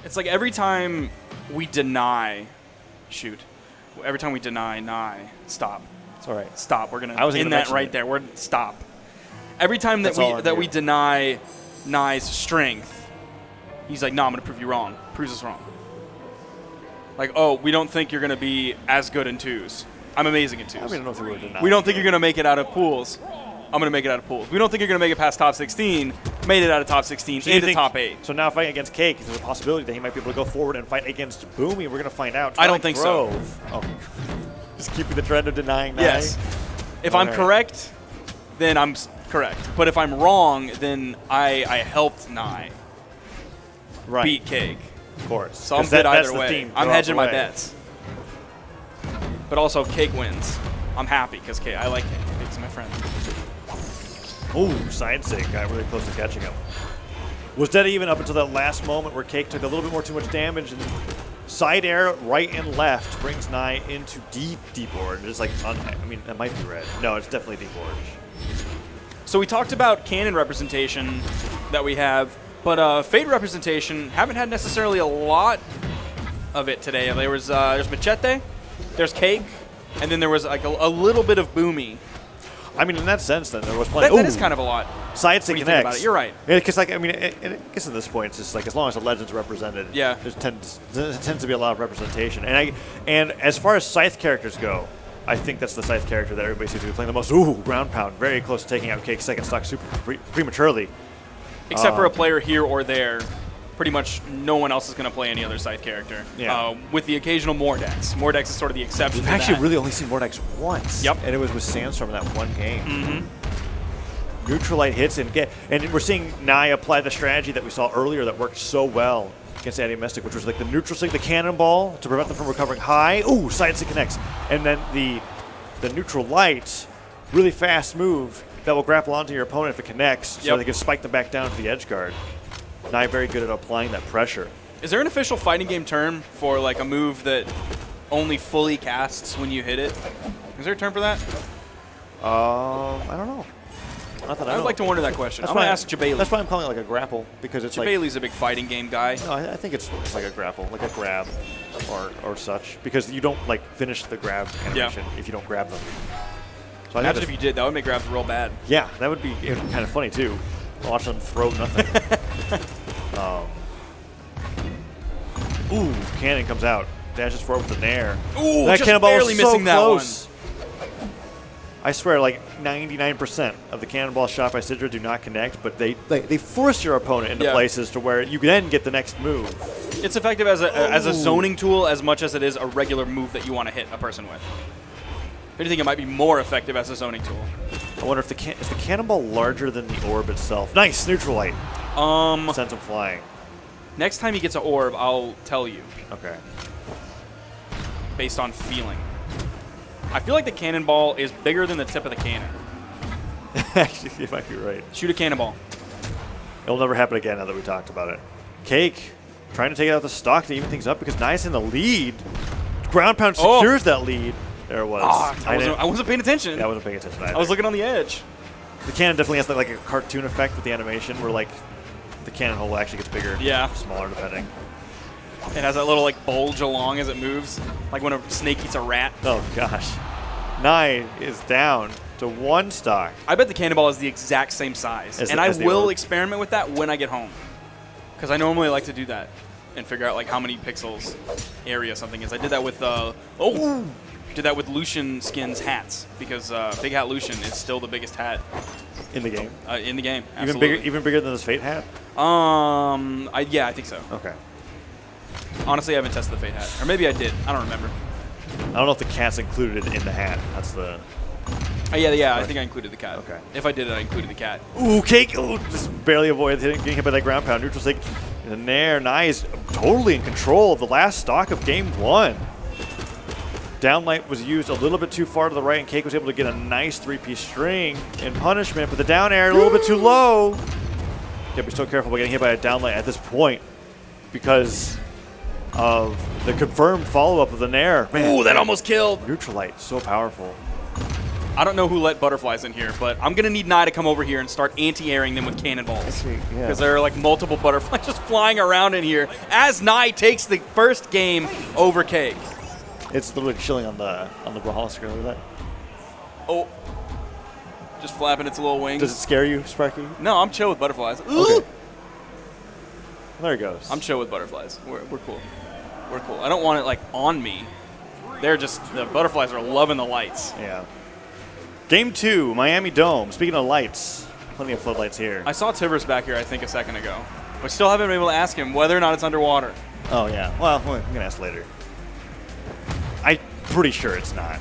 It's like every time we deny, every time we deny Nye, stop. It's all right. Stop. We're gonna end that right there. We're stop. Every time that we deny Nye's strength, he's like, "No, I'm gonna prove you wrong." Proves us wrong. Like, oh, we don't think you're gonna be as good in twos. I'm amazing at twos. I don't know if we would deny. We don't think you're gonna make it out of pools. I'm gonna make it out of pools. We don't think you're gonna make it past top 16. Made it out of top 16 into top 8. So now fighting against Cake, there's a possibility that he might be able to go forward and fight against Boomy. We're gonna find out. I don't think so. Oh, just keeping the trend of denying Nye. Yes. If I'm correct, then I'm correct. But if I'm wrong, then I helped Nye beat Cake. Of course. So I'm good either way. I'm hedging my bets. But also, if Cake wins, I'm happy because I like Cake. Cake's my friend. Ooh, side sig got really close to catching him. Was dead even up until that last moment where Cake took a little bit more too much damage, and side air right and left brings Nye into deep orange. It's like, I mean, it might be red. No, it's definitely deep orange. So we talked about canon representation that we have, but Fade representation haven't had necessarily a lot of it today. There's Machete, there's Cake, and then there was like a little bit of Boomy. I mean, in that sense, then there was plenty. That is kind of a lot. Side sig connects. You're right. Because, like, I mean, I guess at this point, it's just like as long as the legend's represented, yeah, there tends to be a lot of representation. And as far as Scythe characters go, I think that's the Scythe character that everybody seems to be playing the most. Ooh, ground pound, very close to taking out Cake's second stock super prematurely. Except for a player here or there. Pretty much no one else is going to play any other Scythe character. Yeah. With the occasional Mordex. Mordex is sort of the exception. We've actually really only seen Mordex once. Yep. And it was with Sandstorm in that one game. Mm-hmm. Neutralite hits and we're seeing Nye apply the strategy that we saw earlier that worked so well against Anti-Mystic, which was like the neutral sig, the cannonball to prevent them from recovering high. Ooh, side sig connects. And then the neutral light, really fast move that will grapple onto your opponent if it connects, so they can spike them back down to the edge guard. Nye very good at applying that pressure. Is there an official fighting game term for like a move that only fully casts when you hit it? Is there a term for that? I don't know. Not that I would like to wonder that question. I'm going to ask Jabali. That's why I'm calling it like a grapple, because it's Jabali's a big fighting game guy. No, I think it's like a grapple, like a grab or such, because you don't like finish the grab animation if you don't grab them. So imagine if you did. That would make grabs real bad. Yeah, that would be kind of funny too. Watch them throw nothing. Ooh, cannon comes out. Dashes forward with the nair. Ooh, that just cannonball barely was so missing close. that one. I swear, like 99% of the cannonball shot by Sidra do not connect, but they force your opponent into places to where you then get the next move. It's effective as a zoning tool as much as it is a regular move that you want to hit a person with. If anything, it might be more effective as a zoning tool. I wonder if is the cannonball larger than the orb itself? Nice, neutralite. Sends him flying. Next time he gets an orb, I'll tell you. Okay. Based on feeling. I feel like the cannonball is bigger than the tip of the cannon. Actually, you might be right. Shoot a cannonball. It'll never happen again now that we talked about it. Cake trying to take out the stock to even things up because Nye's in the lead. Ground pound secures that lead. There it was. I wasn't paying attention. Yeah, I wasn't paying attention either. I was looking on the edge. The cannon definitely has like a cartoon effect with the animation where like the cannon hole actually gets bigger, smaller depending. It has that little like bulge along as it moves, like when a snake eats a rat. Oh gosh. Nye is down to one stock. I bet the cannonball is the exact same size. And I will experiment with that when I get home. Because I normally like to do that and figure out like how many pixels area something is. I did that with did that with Lucian Skin's hats because Big Hat Lucian is still the biggest hat in the game. In the game, absolutely. Even bigger than his Fate hat. I think so. Okay. Honestly, I haven't tested the Fate hat, or maybe I did. I don't remember. I don't know if the cat's included in the hat. That's the. Yeah. I think I included the cat. Okay. If I did, I included the cat. Ooh, Cake! Ooh, just barely avoided getting hit by that ground pound. Neutral sig. And there, Nye is totally in control of the last stock of game one. Downlight was used a little bit too far to the right, and Cake was able to get a nice three-piece string in punishment, but the down air a little bit too low. You gotta be so careful about getting hit by a downlight at this point because of the confirmed follow-up of the nair. Man, ooh, that almost killed. Neutralite, so powerful. I don't know who let butterflies in here, but I'm going to need Nye to come over here and start anti-airing them with cannonballs. Because there are like multiple butterflies just flying around in here as Nye takes the first game over Cake. It's literally chilling on the Brawlhalla screen. Look at that. Oh. Just flapping its little wings. Does it scare you, Sparky? No, I'm chill with butterflies. Okay. There it goes. I'm chill with butterflies. We're cool. We're cool. I don't want it like on me. They're just, the butterflies are loving the lights. Yeah. Game 2, Miami Dome. Speaking of lights, plenty of floodlights here. I saw Tivers back here, I think, a second ago. But still haven't been able to ask him whether or not it's underwater. Oh, yeah. Well, we're going to ask later. I'm pretty sure it's not.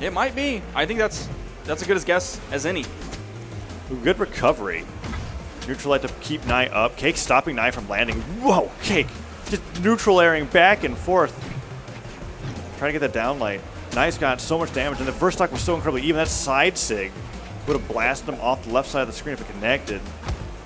It might be. I think that's as good a guess as any. Ooh, good recovery. Neutral light to keep Nye up. Cake stopping Nye from landing. Whoa, Cake. Just neutral airing back and forth. Trying to get that down light. Nye's got so much damage, and the first stock was so incredibly even. That side sig would have blasted him off the left side of the screen if it connected.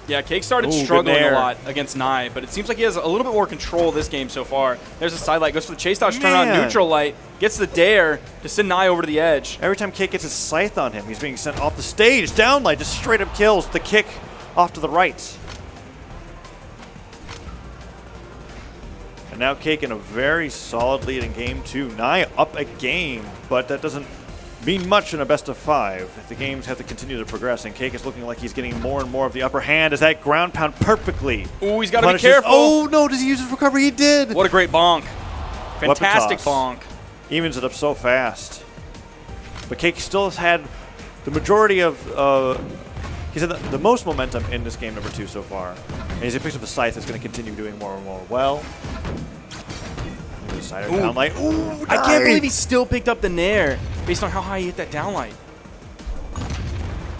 Yeah, Cake started struggling a lot against Nye, but it seems like he has a little bit more control this game so far. There's a side light, goes for the chase dodge, turn on neutral light, gets the dare to send Nye over to the edge. Every time Cake gets his scythe on him, he's being sent off the stage. Down light, just straight up kills. The kick off to the right. And now Cake in a very solid lead in game 2. Nye up a game, but that doesn't mean much in a best of 5. The games have to continue to progress, and Cake is looking like he's getting more and more of the upper hand as that ground pound perfectly. Ooh, he's got to be careful. Oh, no, does he use his recovery? He did. What a great bonk. Fantastic bonk. Evens it up so fast. But Cake still has had the majority of, he's had the most momentum in this game number 2 so far. And as he picks up the scythe, it's going to continue doing more and more well. Down light. Ooh, I can't believe he still picked up the nair based on how high he hit that down light.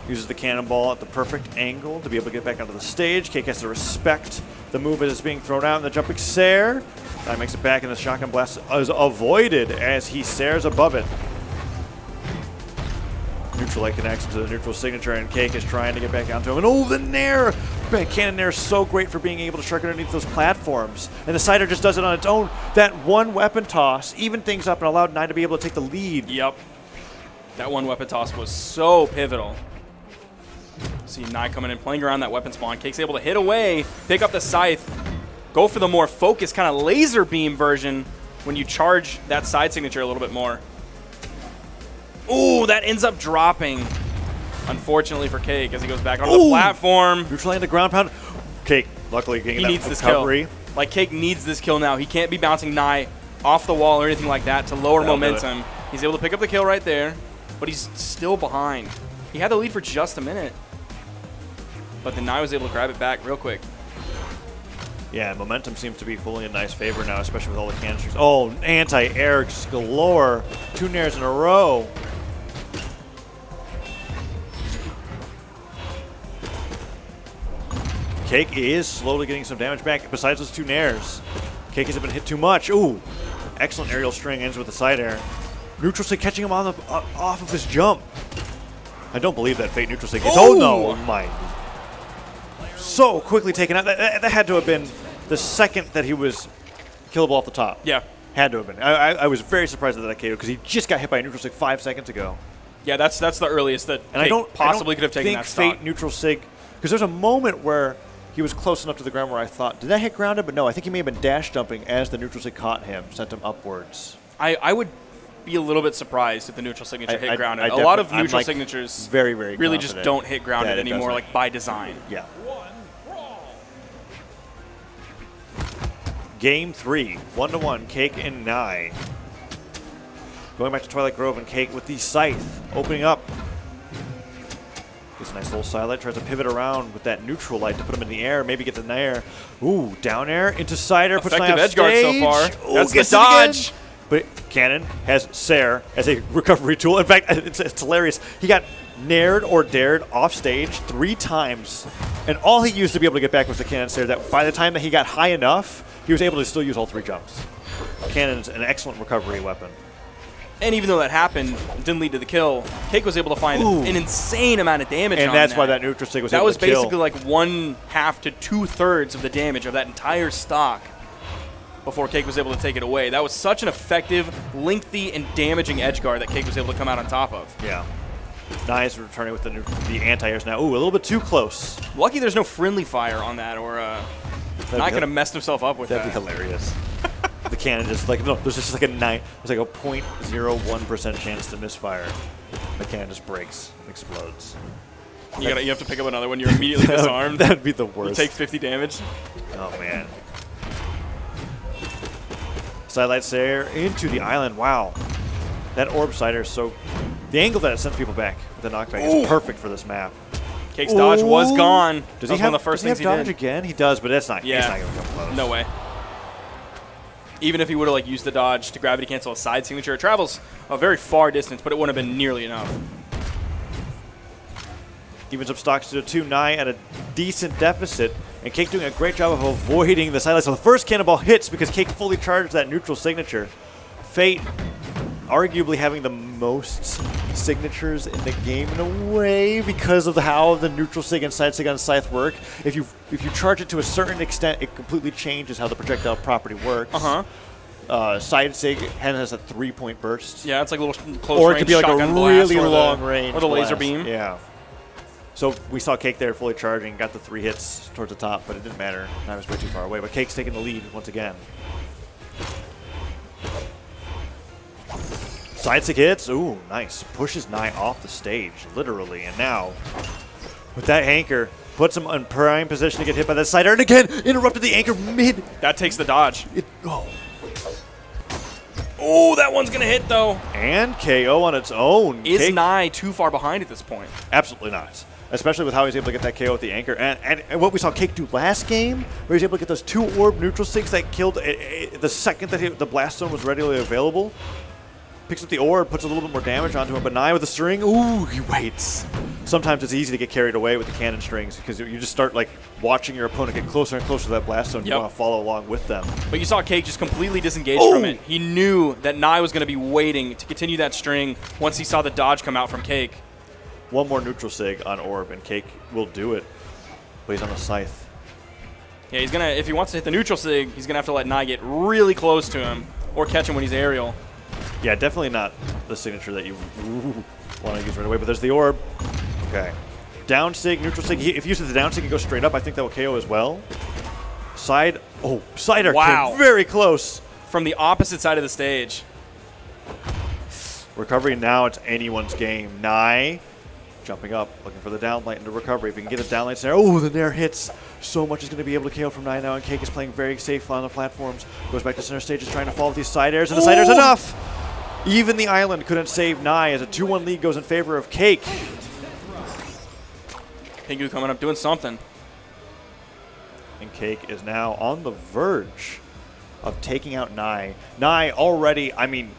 Uses the cannonball at the perfect angle to be able to get back onto the stage. Cake has to respect the move as it's being thrown out in the jumping Sair. Now makes it back, and the shotgun blast is avoided as he Sairs above it. Neutral light connects to the neutral signature, and Cake is trying to get back onto him. And oh, the nair! Cannon nair is so great for being able to strike underneath those platforms. And the Cider just does it on its own. That one weapon toss evened things up and allowed Nye to be able to take the lead. Yep. That one weapon toss was so pivotal. See Nye coming in, playing around that weapon spawn. Cake's able to hit away, pick up the scythe, go for the more focused kind of laser beam version when you charge that side signature a little bit more. Ooh, that ends up dropping, unfortunately for Cake, as he goes back onto the platform. Neutral the ground pound. Cake, luckily getting he that needs recovery. This kill. Like, Cake needs this kill now. He can't be bouncing Nye off the wall or anything like that to lower momentum. He's able to pick up the kill right there, but he's still behind. He had the lead for just a minute, but then Nye was able to grab it back real quick. Yeah, momentum seems to be fully in Nye's favor now, especially with all the canisters. Oh, anti-air galore. 2 nairs in a row. Cake is slowly getting some damage back besides those 2 nairs. Cake hasn't been hit too much. Ooh, excellent aerial string ends with the side air. Neutral stick catching him on the off of this jump. I don't believe that Fate neutral stick. Oh no, my. So quickly taken out. That had to have been the second that he was killable off the top. Yeah. Had to have been. I was very surprised at that KO because he just got hit by a neutral sig 5 seconds ago. Yeah, that's the earliest that Cake possibly could have taken that stock. Fate neutral sig, because there's a moment where he was close enough to the ground where I thought, did that hit grounded? But no, I think he may have been dash jumping as the neutral sig caught him, sent him upwards. I would be a little bit surprised if the neutral signature hit grounded. A lot of neutral signatures very really just don't hit grounded anymore, like by design. Yeah. Game 3, 1-1, Cake and Nye. Going back to Twilight Grove, and Cake with the scythe opening up. Gets a nice little side light, tries to pivot around with that neutral light to put him in the air, maybe get the nair. Ooh, down air into Cider. Effective edge guard so far. That's the dodge. But Cannon has Sair as a recovery tool. In fact, it's hilarious. He got naired or dared off stage 3 times, and all he used to be able to get back was the Cannon Sair. That by the time that he got high enough, he was able to still use all 3 jumps. Cannon's an excellent recovery weapon. And even though that happened, it didn't lead to the kill, Cake was able to find an insane amount of damage on that. And that's why that neutral stick was able to kill. That was basically like 1/2 to 2/3 of the damage of that entire stock before Cake was able to take it away. That was such an effective, lengthy, and damaging edge guard that Cake was able to come out on top of. Yeah. Nice returning with the anti-airs now. Ooh, a little bit too close. Lucky there's no friendly fire on that, or not going to mess himself up with that. That'd be hilarious. The cannon just like, no, there's just like there's like a 0.01% chance to misfire. The cannon just breaks and explodes. You have to pick up another one. You're immediately disarmed. That'd be the worst. You take 50 damage. Oh, man. Sidelight Slayer into the island. Wow. That orb sider is so... The angle that it sends people back with the knockback is perfect for this map. Cake's dodge was gone. Does that he was have, one of the first does he things have he dodge did. again? He does, but that's not, yeah. it's not going to come close. No way. Even if he would have used the dodge to gravity cancel a side signature, it travels a very far distance, but it wouldn't have been nearly enough. Evens up stocks to the 2. Nye at a decent deficit, and Cake doing a great job of avoiding the sidelight. So the first cannonball hits because Cake fully charged that neutral signature. Fate arguably having the most signatures in the game in a way because of how the neutral sig and side sig on Scythe work. If you charge it to a certain extent, it completely changes how the projectile property works. Side sig has a 3-point burst. Yeah, it's like a little close or it range could be like a blast, really long range. Or the laser blast. beam. Yeah. So we saw Cake there fully charging, got the 3 hits towards the top, but it didn't matter. I was way too far away. But Cake's taking the lead once again. Side stick hits. Ooh, nice. Pushes Nye off the stage, literally. And now, with that anchor, puts him in prime position to get hit by that sider. And again, interrupted the anchor mid. That takes the dodge. Oh, that one's going to hit, though. And KO on its own. Is Cake, Nye too far behind at this point? Absolutely not. Especially with how he's able to get that KO with the anchor. And what we saw Cake do last game, where he's able to get those 2 orb neutral sigs that killed the second that the blast zone was readily available. Picks up the orb, puts a little bit more damage onto him, but Nye with the string, ooh, he waits. Sometimes it's easy to get carried away with the cannon strings because you just start like watching your opponent get closer and closer to that blast zone. You want to follow along with them. But you saw Cake just completely disengage from it. He knew that Nye was going to be waiting to continue that string once he saw the dodge come out from Cake. One more neutral sig on orb and Cake will do it. But he's on the Scythe. Yeah, he's gonna. If he wants to hit the neutral sig, he's gonna have to let Nye get really close to him or catch him when he's aerial. Yeah, definitely not the signature that you want to use right away, but there's the orb. Okay. Down sig, neutral sig. If he uses the down sig and goes straight up, I think that will KO as well. Side. Oh, Cider came very close. From the opposite side of the stage. Recovery now, it's anyone's game. Nye jumping up, looking for the downlight into recovery. If he can get a downlight snare. Oh, the nair hits. So much is going to be able to KO from Nye now, and Cake is playing very safe on the platforms. Goes back to center stage, is trying to follow with these side airs, and the side air's enough! Even the island couldn't save Nye as a 2-1 lead goes in favor of Cake. Pingu coming up doing something. And Cake is now on the verge of taking out Nye. Nye already, I mean,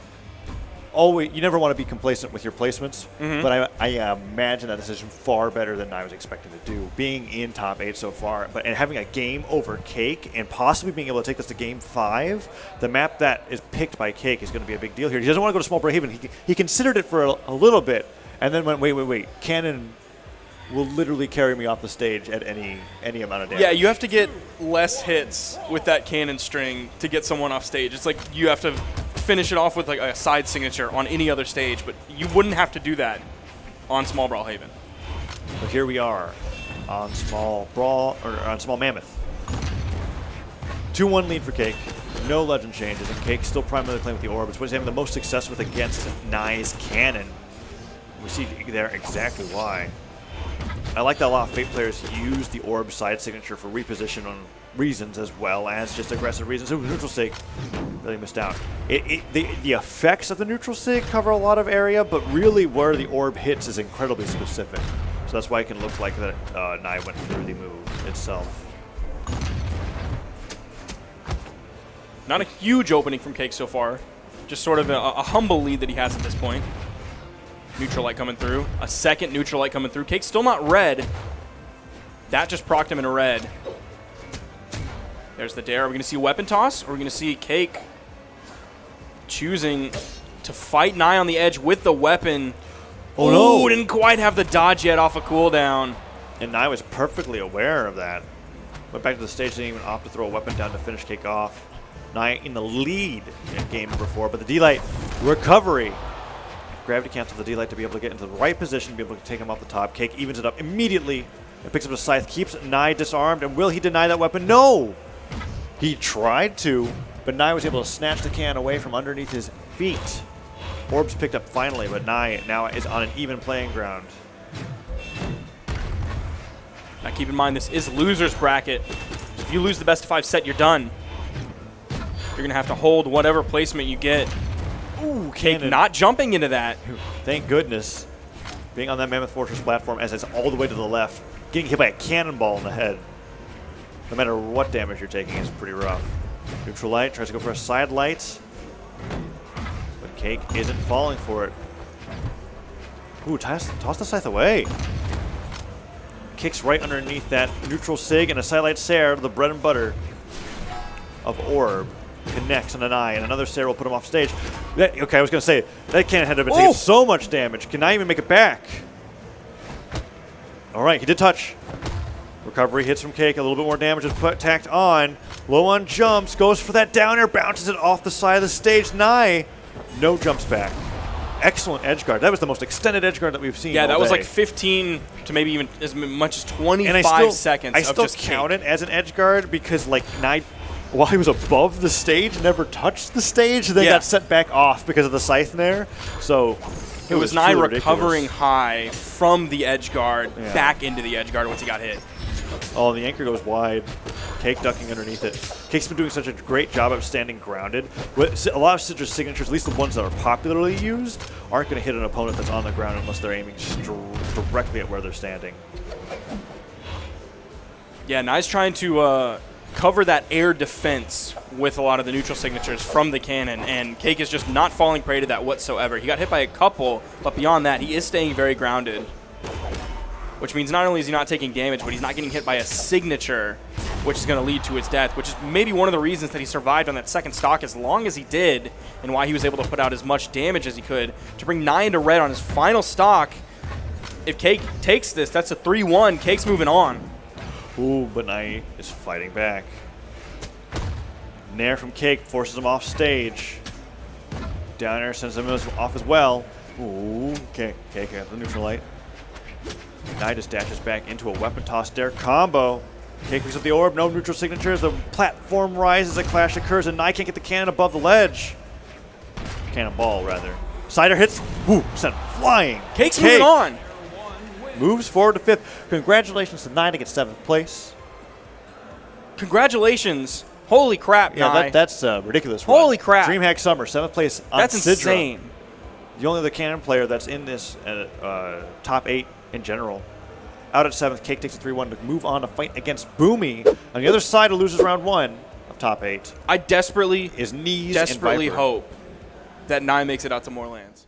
you never want to be complacent with your placements, but I imagine that decision far better than I was expecting to do. Being in top 8 so far, and having a game over Cake and possibly being able to take this to game 5, the map that is picked by Cake is going to be a big deal here. He doesn't want to go to Small Brawlhalla. He considered it for a little bit, and then went, wait. Cannon will literally carry me off the stage at any amount of damage. Yeah, you have to get less hits with that cannon string to get someone off stage. It's like you have to finish it off with like a side signature on any other stage, but you wouldn't have to do that on Small Brawlhalla. So here we are on Small Mammoth. 2-1 lead for Cake. No legend changes, and Cake still primarily playing with the orb. It's what he's having the most success with against Nye's cannon. We see there exactly why. I like that a lot of Fate players use the orb side signature for reposition on reasons as well as just aggressive reasons. Ooh, neutral sig, really missed out. The effects of the neutral sig cover a lot of area, but really where the orb hits is incredibly specific. So that's why it can look like that Nye went through the move itself. Not a huge opening from Cake so far. Just sort of a humble lead that he has at this point. Neutral light coming through. A second neutral light coming through. Cake's still not red. That just procced him in a red. There's the dare. Are we going to see a weapon toss? Or are we going to see Cake choosing to fight Nye on the edge with the weapon? Oh, no. Didn't quite have the dodge yet off a cooldown. And Nye was perfectly aware of that. Went back to the stage, didn't even opt to throw a weapon down to finish Cake off. Nye in the lead in game number 4, but the D-Light recovery. Gravity cancel the D-Light to be able to get into the right position, be able to take him off the top. Cake evens it up immediately and picks up the scythe, keeps Nye disarmed, and will he deny that weapon? No! He tried to, but Nye was able to snatch the can away from underneath his feet. Orbs picked up finally, but Nye now is on an even playing ground. Now keep in mind, this is loser's bracket. So if you lose the best of 5 set, you're done. You're going to have to hold whatever placement you get. Ooh, Cake cannon. not jumping into that. Thank goodness. Being on that Mammoth Fortress platform as it's all the way to the left, getting hit by a cannonball in the head, no matter what damage you're taking, is pretty rough. Neutral Light tries to go for a side light, but Cake isn't falling for it. Ooh, toss the scythe away. Kicks right underneath that neutral Sig and a side light Sair, the bread and butter of Orb. Connects on an eye, and another Sair will put him off stage. Okay, I was going to say, that cannon had to have been taking so much damage. Can I even make it back? All right, he did touch. Recovery hits from Cake. A little bit more damage is tacked on. Low on jumps, goes for that down air, bounces it off the side of the stage. Nye, no jumps back. Excellent edge guard. That was the most extended edge guard that we've seen. Yeah, that all was day. like 15 to maybe even as much as 25 seconds. I still count it as an edge guard because like Nye, while he was above the stage, never touched the stage, and then got sent back off because of the scythe there. So it was Nye recovering high from the edge guard back into the edge guard once he got hit. Oh, and the anchor goes wide. Cake ducking underneath it. Cake's been doing such a great job of standing grounded. A lot of Citrus signatures, at least the ones that are popularly used, aren't going to hit an opponent that's on the ground unless they're aiming directly at where they're standing. Yeah, Nye's trying to cover that air defense with a lot of the neutral signatures from the cannon, and Cake is just not falling prey to that whatsoever. He got hit by a couple, but beyond that, he is staying very grounded, which means not only is he not taking damage, but he's not getting hit by a signature, which is going to lead to his death, which is maybe one of the reasons that he survived on that second stock as long as he did, and why he was able to put out as much damage as he could to bring Nye into red on his final stock. If Cake takes this, that's a 3-1. Cake's moving on. Ooh, but Nye is fighting back. Nair from Cake forces him off stage. Down air sends him off as well. Ooh, Cake got the neutral light. Nye just dashes back into a weapon toss dare combo. Cake picks up the orb, no neutral signatures. The platform rises, a clash occurs, and Nye can't get the cannon above the ledge. Cannonball, rather. Cider hits. Ooh, sent flying. Cake's moving on. Moves forward to 5th. Congratulations to Nye to get 7th place. Congratulations. Holy crap, Nye. Yeah, that's ridiculous. Holy crap. DreamHack Summer, 7th place on That's Sidra. insane. The only other cannon player that's in this top 8 in general. Out at 7th, Cake takes a 3-1 to move on to fight against Boomy on the other side who loses round 1 of top 8. I desperately His knees desperately and Viper. hope that Nye makes it out to more lands.